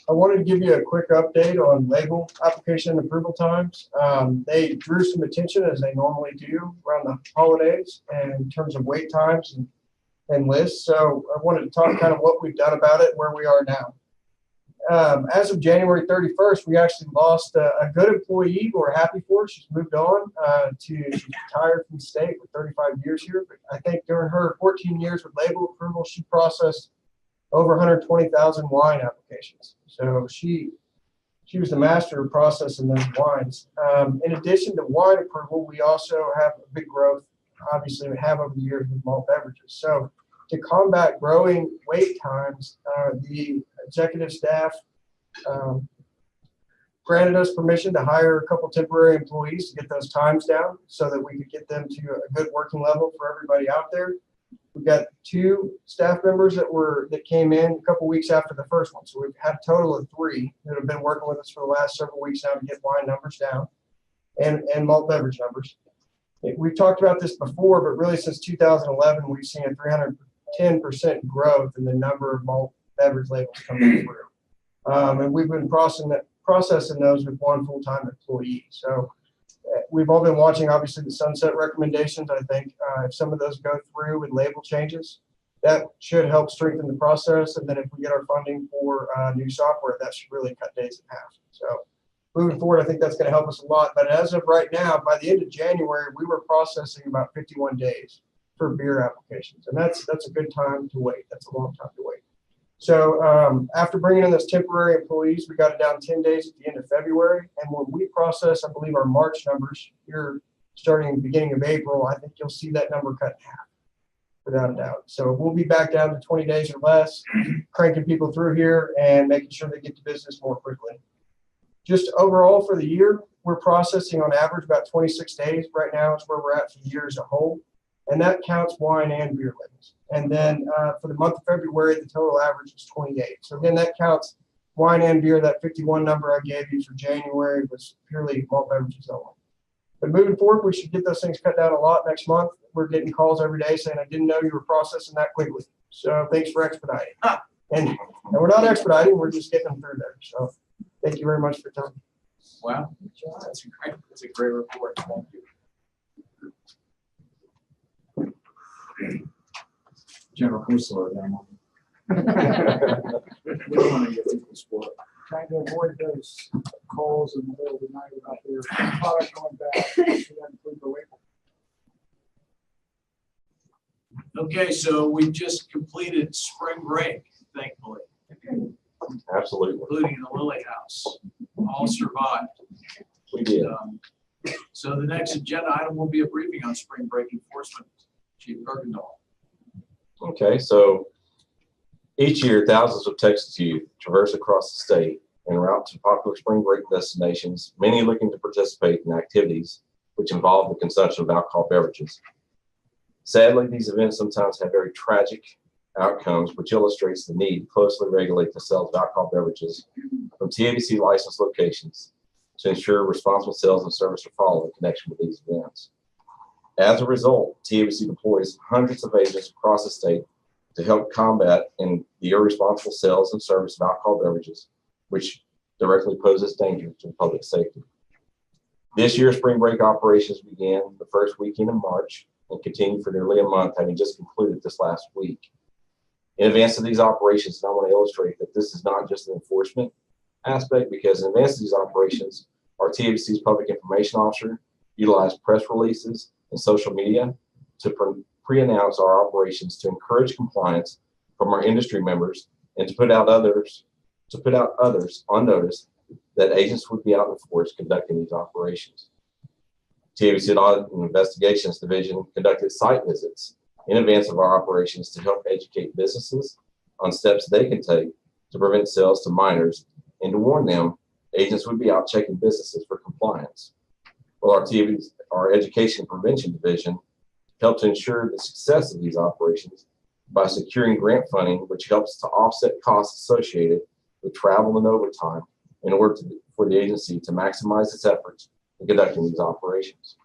I wanted to give you a quick update on label application approval times. They drew some attention, as they normally do around the holidays, and in terms of wait times and lists. So I wanted to talk kind of what we've done about it, where we are now. As of January 31st, we actually lost a good employee who we're happy for. She's moved on she's retired from the state with 35 years here. But I think during her 14 years with label approval, she processed over 120,000 wine applications. So she was the master of processing those wines. In addition to wine approval, we also have a big growth, obviously, we have over the years with malt beverages. So to combat growing wait times, the executive staff granted us permission to hire a couple temporary employees to get those times down so that we could get them to a good working level for everybody out there. We've got 2 staff members that came in a couple weeks after the first one. So we've had a total of 3 that have been working with us for the last several weeks now to get wine numbers down and malt beverage numbers. We've talked about this before, but really since 2011, we've seen a 310% growth in the number of malt beverage labels coming through. And we've been processing those with 1 full-time employee. So we've all been watching, obviously, the sunset recommendations. I think if some of those go through with label changes, that should help strengthen the process. And then if we get our funding for new software, that should really cut days in half. So moving forward, I think that's going to help us a lot. But as of right now, by the end of January, we were processing about 51 days for beer applications. And that's a good time to wait. That's a long time to wait. So after bringing in those temporary employees, we got it down 10 days at the end of February. And when we process, I believe, our March numbers here starting the beginning of April, I think you'll see that number cut in half, without a doubt. So we'll be back down to 20 days or less, cranking people through here and making sure they get to business more quickly. Just overall for the year, we're processing on average about 26 days. Right now is where we're at for the year as a whole. And that counts wine and beer labels. And then for the month of February, the total average is 28. So again, that counts wine and beer. That 51 number I gave you for January was purely malt beverages only. But moving forward, we should get those things cut down a lot next month. We're getting calls every day saying, I didn't know you were processing that quickly. So thanks for expediting. And we're not expediting, we're just getting them through there. So thank you very much for your time. Wow, that's a great report. Thank you. General Kusler, then. We don't want to get people spoiled. Trying to avoid those calls in the middle of the night about their product going bad. So that includes the label. Okay, so we just completed spring break, thankfully, Absolutely. including in the Lily House. All survived. We did. So the next agenda item will be a briefing on spring break enforcement. Chief Bergendahl. Okay, so each year, thousands of Texas youth traverse across the state en route to popular spring break destinations, many looking to participate in activities which involve the consumption of alcohol beverages. Sadly, these events sometimes have very tragic outcomes, which illustrates the need to closely regulate the sales of alcohol beverages from TABC licensed locations to ensure responsible sales and service are followed in connection with these events. As a result, TABC deploys hundreds of agents across the state to help combat the irresponsible sales and service of alcohol beverages, which directly poses danger to public safety. This year's spring break operations began the first weekend in March and continued for nearly a month, having just concluded this last week. In advance of these operations, and I want to illustrate that this is not just an enforcement aspect, because in advance of these operations, our TABC's public information officer utilized press releases and social media to pre-announce our operations to encourage compliance from our industry members and to put out others on notice that agents would be out in force conducting these operations. TABC Audit and Investigations Division conducted site visits in advance of our operations to help educate businesses on steps they can take to prevent sales to minors and to warn them agents would be out checking businesses for compliance. Well, our Education Prevention Division helped to ensure the success of these operations by securing grant funding, which helps to offset costs associated with travel and overtime in order for the agency to maximize its efforts in conducting these operations.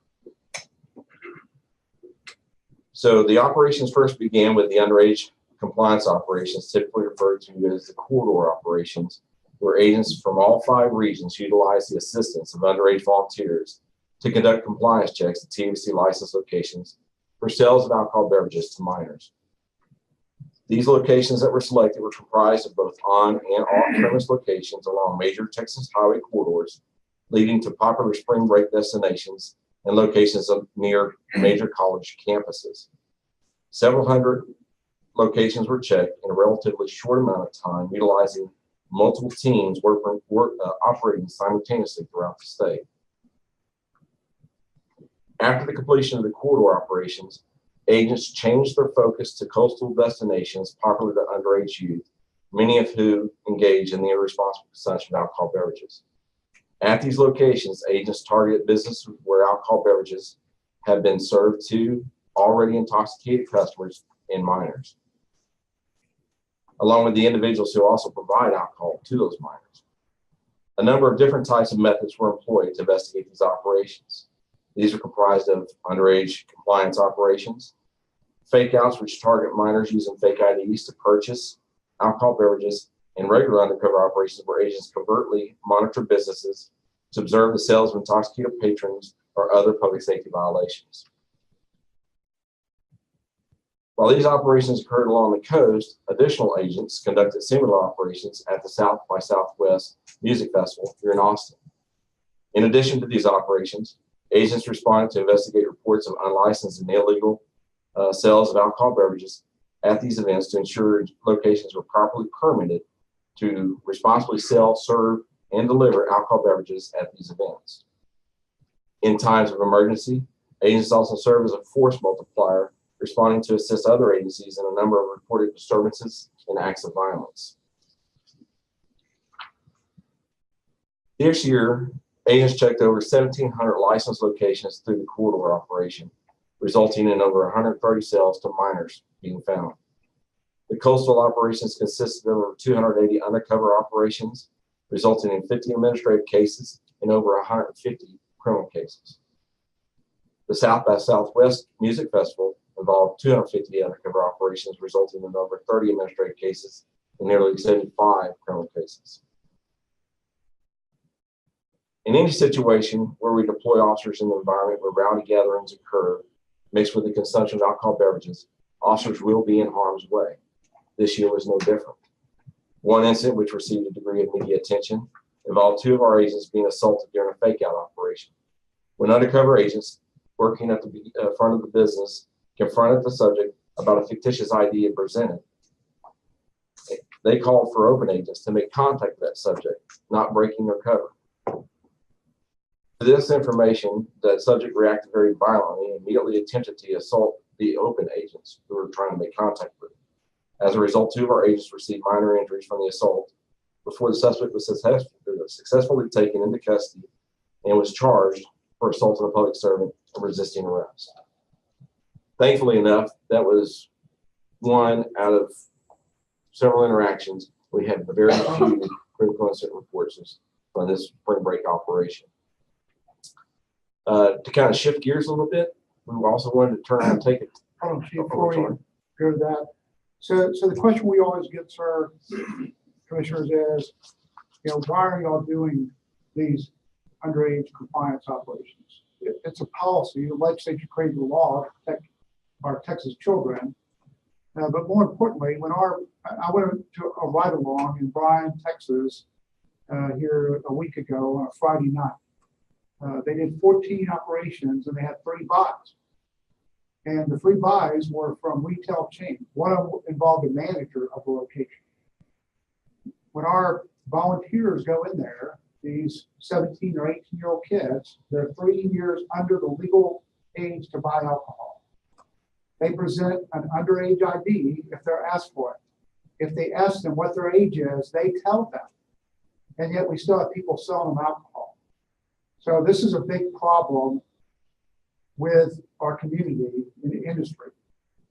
So the operations first began with the underage compliance operations, typically referred to as the corridor operations, where agents from all 5 regions utilize the assistance of underage volunteers to conduct compliance checks at TABC licensed locations for sales of alcohol beverages to minors. These locations that were selected were comprised of both on and off-premise locations along major Texas highway corridors, leading to popular spring break destinations and locations near major college campuses. Several hundred locations were checked in a relatively short amount of time, utilizing multiple teams operating simultaneously throughout the state. After the completion of the corridor operations, agents changed their focus to coastal destinations popular to underage youth, many of whom engage in the irresponsible consumption of alcohol beverages. At these locations, agents targeted businesses where alcohol beverages have been served to already intoxicated customers and minors, along with the individuals who also provide alcohol to those minors. A number of different types of methods were employed to investigate these operations. These are comprised of underage compliance operations, fake outs, which target minors using fake IDs to purchase alcohol beverages, and regular undercover operations where agents covertly monitor businesses to observe the sales of intoxicated patrons or other public safety violations. While these operations occurred along the coast, additional agents conducted similar operations at the South by Southwest Music Festival here in Austin. In addition to these operations, agents responded to investigate reports of unlicensed and illegal sales of alcohol beverages at these events to ensure locations were properly permitted to responsibly sell, serve, and deliver alcohol beverages at these events. In times of emergency, agents also serve as a force multiplier, responding to assist other agencies in a number of reported disturbances and acts of violence. This year, agents checked over 1,700 licensed locations through the corridor operation, resulting in over 130 sales to minors being found. The coastal operations consisted of over 280 undercover operations, resulting in 50 administrative cases and over 150 criminal cases. The South by Southwest Music Festival involved 250 undercover operations, resulting in over 30 administrative cases and nearly 75 criminal cases. In any situation where we deploy officers in the environment where rowdy gatherings occur, mixed with the consumption of alcohol beverages, officers will be in harm's way. This year was no different. One incident which received a degree of media attention involved 2 of our agents being assaulted during a fake-out operation. When undercover agents working at the front of the business confronted the subject about a fictitious ID it presented, they called for open agents to make contact with that subject, not breaking their cover. To this information, the subject reacted very violently and immediately attempted to assault the open agents who were trying to make contact with him. As a result, 2 of our agents received minor injuries from the assault before the suspect was successfully taken into custody and was charged for assault on a public servant and resisting arrest. Thankfully enough, that was one out of several interactions. We had very few critical incident reports for this spring break operation. To kind of shift gears a little bit, we also wanted to turn around and take it. Hold on, Chief, before you go to that. So the question we always get, sir, commissioners, is, why are y'all doing these underage compliance operations? It's a policy. The legislature created the law to protect our Texas children. But more importantly, I went to a ride along in Bryan, Texas, here a week ago on a Friday night. They did 14 operations and they had 3 buys. And the 3 buys were from retail chains. One of them involved a manager of the location. When our volunteers go in there, these 17 or 18-year-old kids, they're 3 years under the legal age to buy alcohol. They present an underage ID if they're asked for it. If they ask them what their age is, they tell them. And yet we still have people selling them alcohol. So this is a big problem with our community in the industry.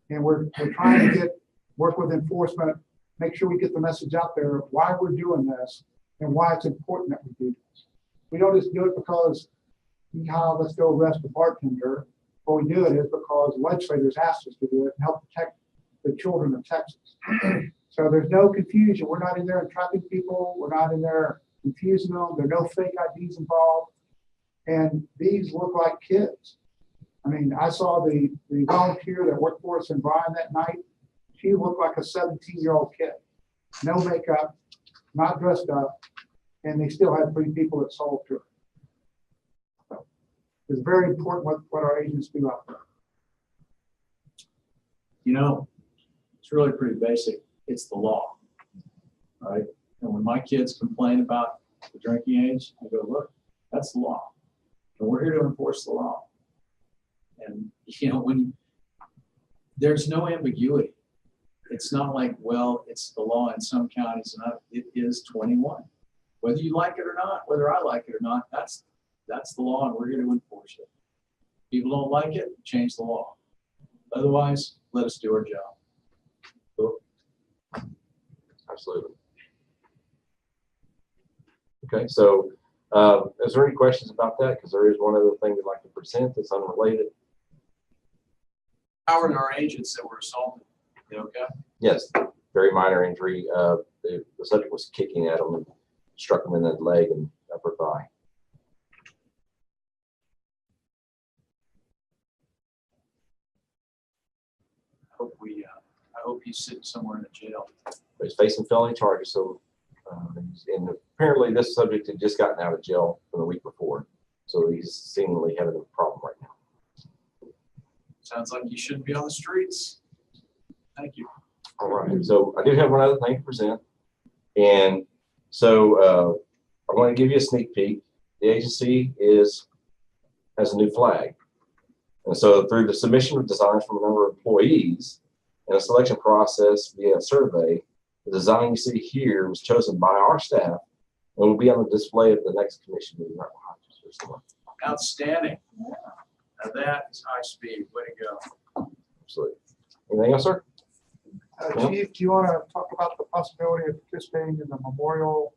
And we're trying to work with enforcement, make sure we get the message out there of why we're doing this and why it's important that we do this. We don't just do it because, let's go arrest a bartender. What we do it is because legislators asked us to do it and help protect the children of Texas. So there's no confusion. We're not in there entrapping people. We're not in there confusing them. There are no fake IDs involved. And these look like kids. I mean, I saw the volunteer that worked for us in Bryan that night. She looked like a 17-year-old kid. No makeup, not dressed up, and they still had 3 people that sold to her. So it's very important what our agents do out there. It's really pretty basic. It's the law, right? And when my kids complain about the drinking age, I go, look, that's the law. And we're here to enforce the law. And, when there's no ambiguity, it's not like, well, it's the law in some counties and it is 21. Whether you like it or not, whether I like it or not, that's the law and we're here to enforce it. People don't like it, change the law. Otherwise, let us do our job. Cool. Absolutely. Okay, so is there any questions about that? Because there is one other thing we'd like to present that's unrelated. How are our agents that were assaulted? They okay? Yes, very minor injury. The subject was kicking at him and struck him in the leg and upper thigh. I hope he's sitting somewhere in a jail. But he's facing felony charges, so and apparently this subject had just gotten out of jail from the week before, so he's seemingly having a problem right now. Sounds like you shouldn't be on the streets. Thank you. All right, so I do have one other thing to present, and so I want to give you a sneak peek. The agency has a new flag, and so through the submission of designs from a number of employees and a selection process via a survey, the design you see here was chosen by our staff and will be on the display at the next commission meeting right behind you. Outstanding. Now that is high speed. Way to go. Absolutely. Anything else, sir? Chief, do you want to talk about the possibility of participating in the Memorial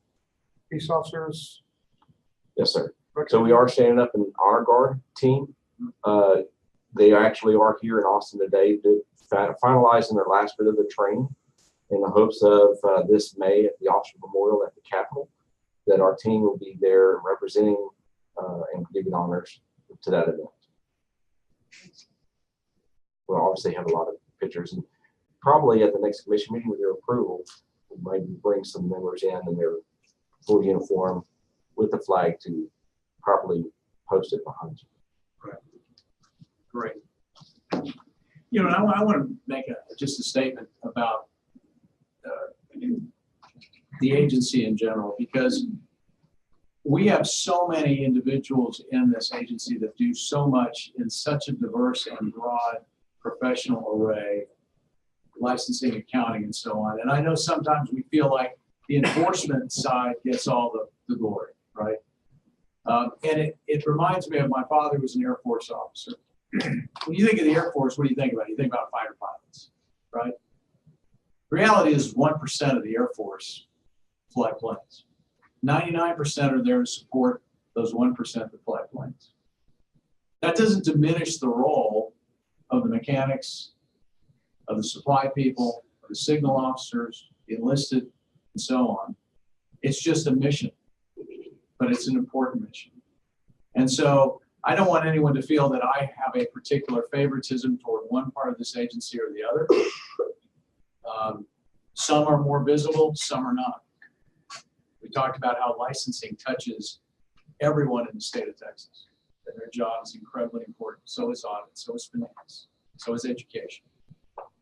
Peace Officers? Yes, sir. So we are standing up an honor guard team. They actually are here in Austin today, finalizing their last bit of the training in the hopes of this May at the Officer Memorial at the Capitol, that our team will be there representing and giving honors to that event. We'll obviously have a lot of pictures, and probably at the next commission meeting with your approval, we'll maybe bring some members in their full uniform with the flag to properly post it behind you. Right. Great. I want to make just a statement about the agency in general, because we have so many individuals in this agency that do so much in such a diverse and broad professional array, licensing, accounting, and so on. And I know sometimes we feel like the enforcement side gets all the glory, right? And it reminds me of my father, who was an Air Force officer. When you think of the Air Force, what do you think about? You think about fighter pilots, right? The reality is 1% of the Air Force fly planes. 99% are there to support those 1% that fly planes. That doesn't diminish the role of the mechanics, of the supply people, of the signal officers, the enlisted, and so on. It's just a mission, but it's an important mission. And so I don't want anyone to feel that I have a particular favoritism toward one part of this agency or the other. Some are more visible, some are not. We talked about how licensing touches everyone in the state of Texas, and their job is incredibly important. So is audit, so is finance, so is education.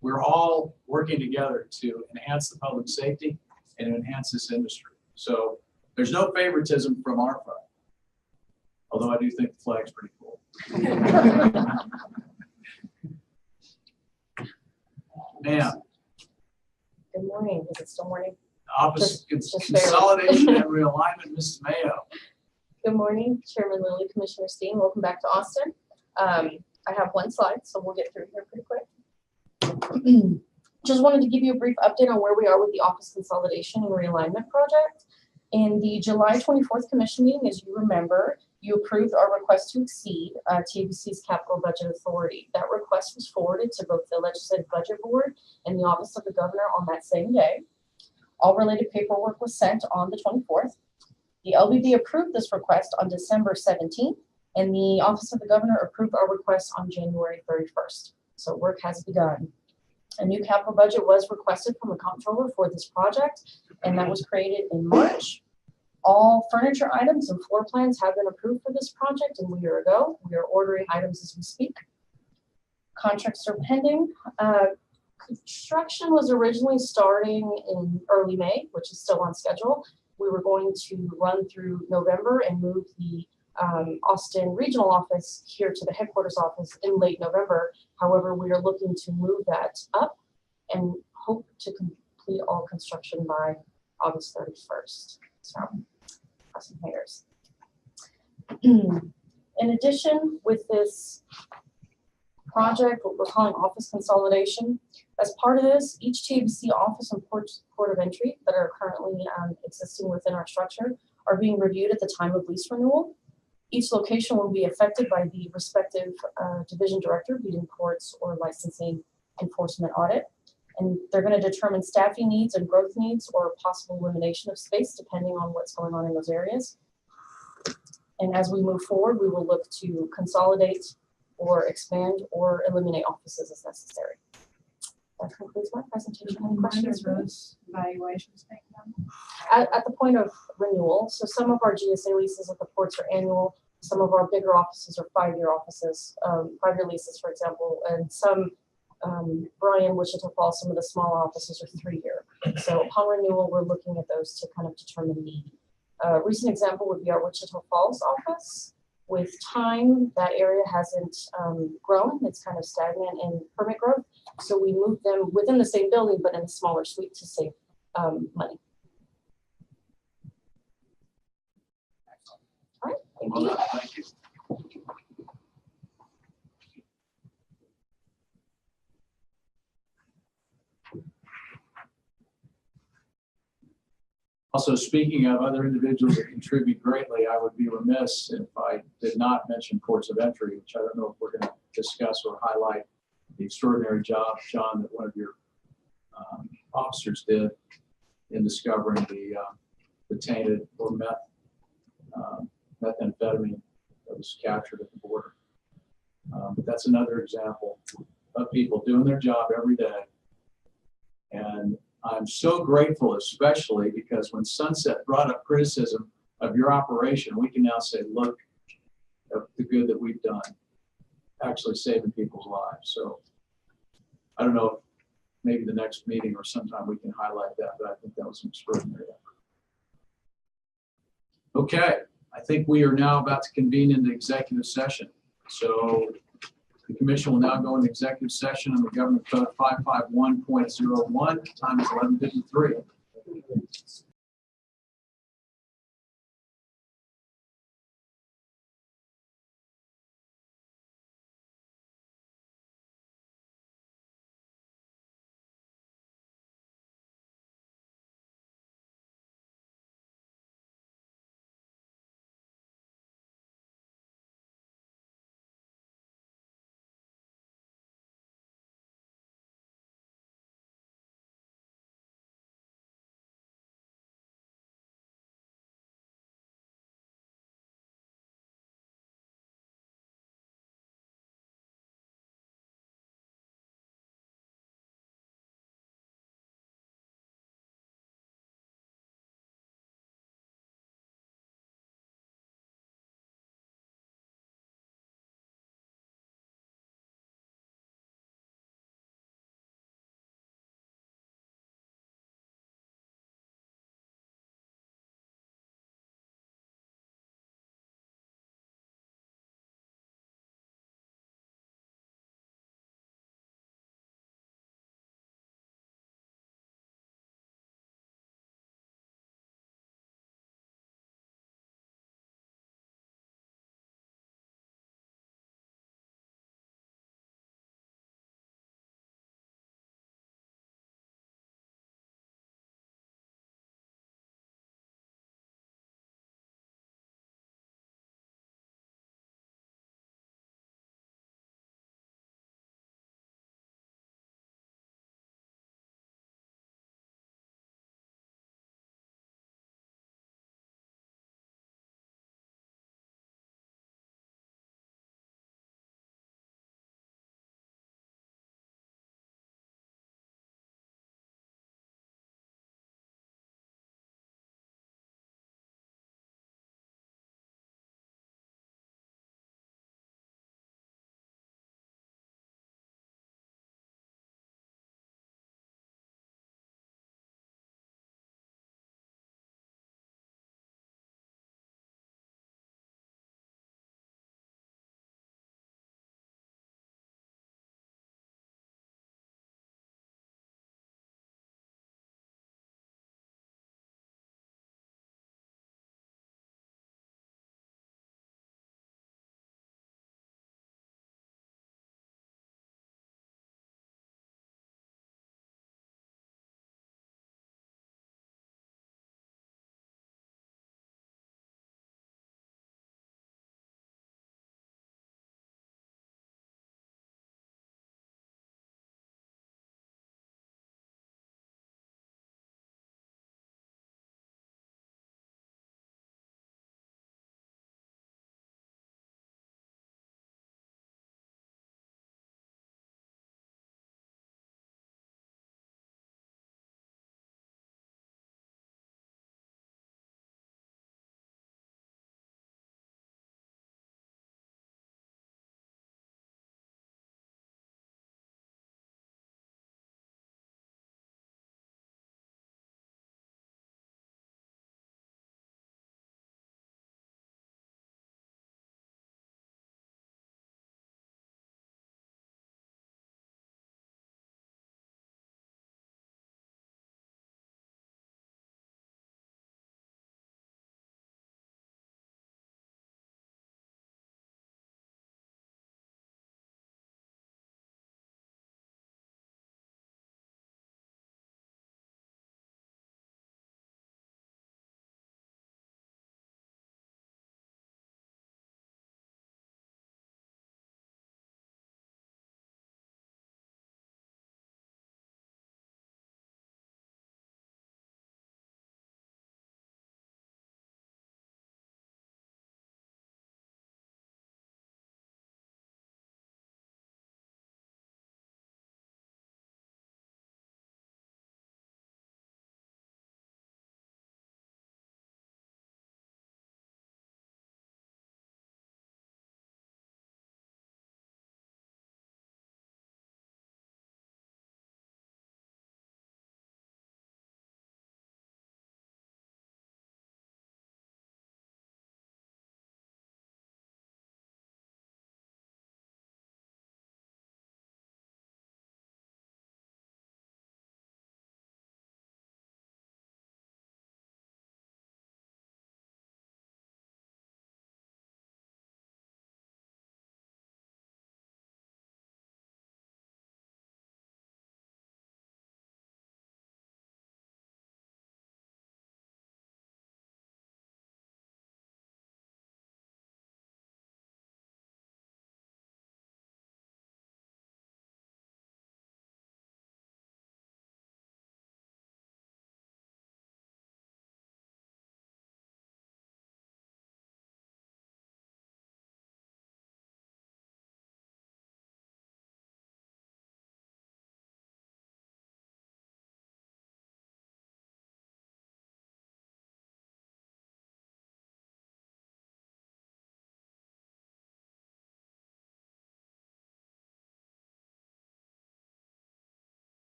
We're all working together to enhance the public safety and enhance this industry. So there's no favoritism from our side, although I do think the flag's pretty cool. Ma'am, Good morning. Is it still morning? Office Just consolidation and realignment, Mrs. Mayo. Good morning, Chairman Lilly, Commissioner Steen. Welcome back to Austin. I have one slide, so we'll get through here pretty quick. Just wanted to give you a brief update on where we are with the office consolidation and realignment project. In the July 24th commission meeting, as you remember, you approved our request to exceed TABC's capital budget authority. That request was forwarded to both the Legislative Budget Board and the Office of the Governor on that same day. All related paperwork was sent on the 24th. The LBB approved this request on December 17th, and the Office of the Governor approved our request on January 31st. So work has begun. A new capital budget was requested from the comptroller for this project, and that was created in March. All furniture items and floor plans have been approved for this project a year ago. We are ordering items as we speak. Contracts are pending. Construction was originally starting in early May, which is still on schedule. We were going to run through November and move the Austin regional office here to the headquarters office in late November. However, we are looking to move that up and hope to complete all construction by August 31st. So, cross some fingers. In addition, with this project, what we're calling office consolidation, as part of this, each TABC office and port of entry that are currently existing within our structure are being reviewed at the time of lease renewal. Each location will be affected by the respective division director, be it in ports or licensing, enforcement, audit. And they're going to determine staffing needs and growth needs or possible elimination of space depending on what's going on in those areas. And as we move forward, we will look to consolidate or expand or eliminate offices as necessary. That concludes my presentation. Any questions? Those evaluations being done? At the point of renewal, so some of our GSA leases at the ports are annual, some of our bigger offices are 5-year offices, 5-year leases, for example, and some Bryan, Wichita Falls, some of the smaller offices are 3-year. So upon renewal, we're looking at those to kind of determine need. Recent example would be our Wichita Falls office. With time, that area hasn't grown. It's kind of stagnant in permit growth. So we moved them within the same building, but in a smaller suite to save money. All right, thank Well you. done. Thank you. Also, speaking of other individuals that contribute greatly, I would be remiss if I did not mention ports of entry, which I don't know if we're going to discuss or highlight the extraordinary job, John, that one of your officers did in discovering the tainted or methamphetamine that was captured at the border. But that's another example of people doing their job every day. And I'm so grateful, especially because when Sunset brought up criticism of your operation, we can now say, look at the good that we've done, actually saving people's lives. So I don't know if maybe the next meeting or sometime we can highlight that, but I think that was an extraordinary effort. Okay, I think we are now about to convene into executive session. So the commission will now go into executive session on the Government Code 551.01. Time is 11:53.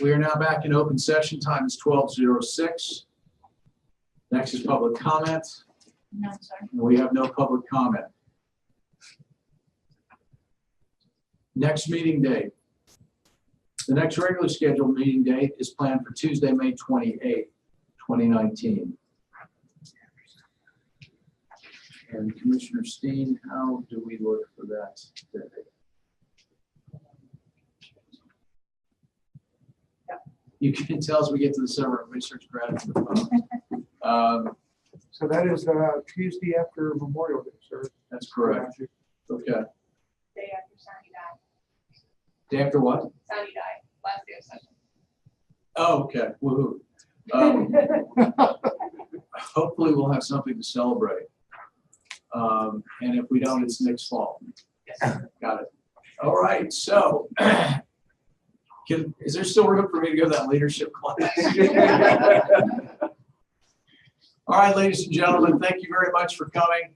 We are now back in open session. Time is 12:06. Next is public comment. No, sorry. We have no public comment. Next meeting date. The next regular scheduled meeting date is planned for Tuesday, May 28th, 2019. And Commissioner Steen, how do we look for that day? You can tell as we get to the summer research gratitude. So that is Tuesday after Memorial Day, sir. That's correct. Okay. Day after Sandy died. Day after what? Sandy died, last day of session. Oh, okay. Woohoo. Hopefully we'll have something to celebrate. And if we don't, it's next fall. Got it. All right. So is there still room for me to go to that leadership class? All right, ladies and gentlemen, thank you very much for coming.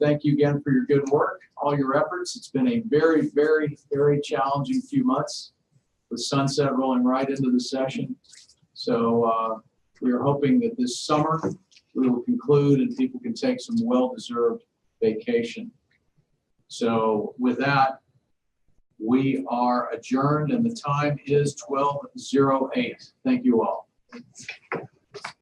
Thank you again for your good work, all your efforts. It's been a very, very, very challenging few months with sunset rolling right into the session. So we are hoping that this summer we will conclude and people can take some well-deserved vacation. So with that, we are adjourned and the time is 12:08. Thank you all.